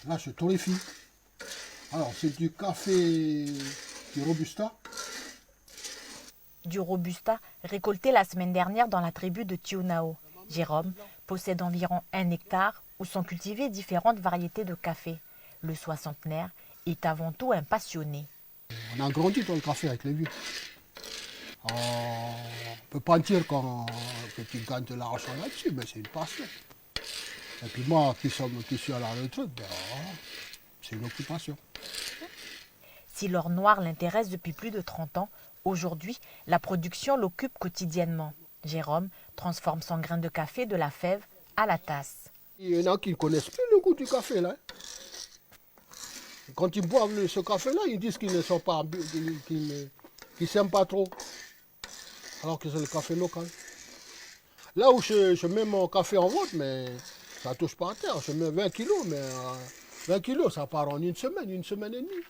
Là, je torréfie. Alors, c'est du café du Robusta. Du Robusta récolté la semaine dernière dans la tribu de Tionao. Jérôme possède environ 1 hectare où sont cultivées différentes variétés de café. Le soixantenaire est avant tout un passionné. On a grandi dans le café avec les vieux. On ne peut pas dire que tu gagnes de l'argent là-dessus, mais c'est une passion. Et puis moi, qui suis à la retraite, ben, voilà, c'est une occupation. Si l'or noir l'intéresse depuis plus de 30 ans, aujourd'hui, la production l'occupe quotidiennement. Jérôme transforme son grain de café de la fève à la tasse. Il y en a qui ne connaissent plus le goût du café, là. Quand ils boivent ce café-là, ils disent qu'ils ne sont pas, qu'ils s'aiment pas trop, alors que c'est le café local. Là où je mets mon café en vente, mais ça ne touche pas à terre. Je mets 20 kilos, mais 20 kilos, ça part en une semaine et demie.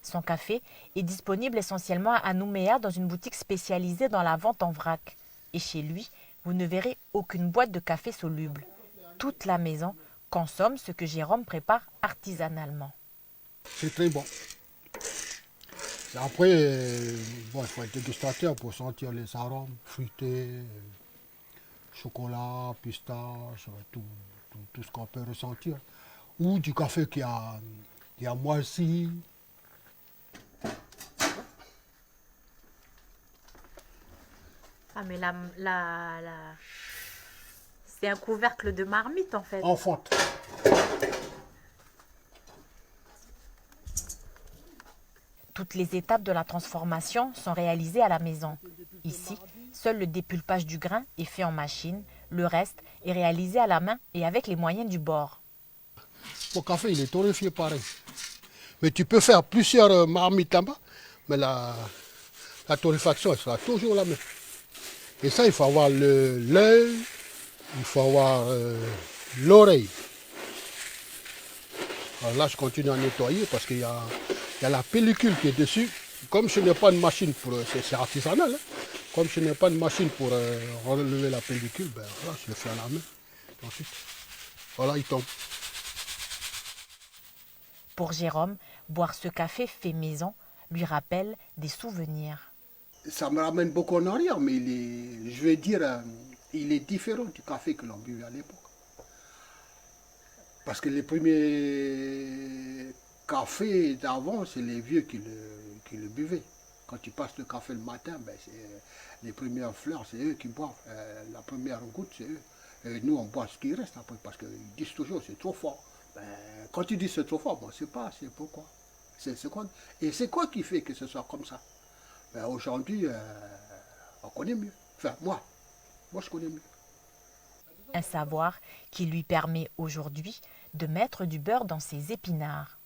Son café est disponible essentiellement à Nouméa dans une boutique spécialisée dans la vente en vrac. Et chez lui, vous ne verrez aucune boîte de café soluble. Toute la maison consomme ce que Jérôme prépare artisanalement. C'est très bon. Et après, bon, il faut être dégustateur pour sentir les arômes fruités, chocolat, pistache, tout ce qu'on peut ressentir. Ou du café qui a moisi. Ah mais c'est un couvercle de marmite en fait. En fonte. Toutes les étapes de la transformation sont réalisées à la maison. Ici, seul le dépulpage du grain est fait en machine. Le reste est réalisé à la main et avec les moyens du bord. Mon café, il est torréfié pareil. Mais tu peux faire plusieurs marmites là-bas, mais la torréfaction, elle sera toujours la même. Et ça, il faut avoir l'œil, il faut avoir l'oreille. Alors là, je continue à nettoyer parce qu'il y a la pellicule qui est dessus. Comme je n'ai pas de machine pour... C'est artisanal, hein. Comme je n'ai pas de machine pour relever la pellicule, ben voilà, je le fais à la main. Ensuite, voilà, il tombe. Pour Jérôme, boire ce café fait maison lui rappelle des souvenirs. Ça me ramène beaucoup en arrière, mais je vais dire, il est différent du café que l'on buvait à l'époque. Parce que les premiers cafés d'avant, c'est les vieux qui le buvaient. Quand tu passes le café le matin, ben les premières fleurs, c'est eux qui boivent. La première goutte, c'est eux. Et nous, on boit ce qui reste après, parce qu'ils disent toujours c'est trop fort. Ben, quand ils disent c'est trop fort, bon, c'est pas, c'est pourquoi. Et c'est quoi qui fait que ce soit comme ça? Ben, aujourd'hui, on connaît mieux. Enfin, moi, je connais mieux. Un savoir qui lui permet aujourd'hui de mettre du beurre dans ses épinards.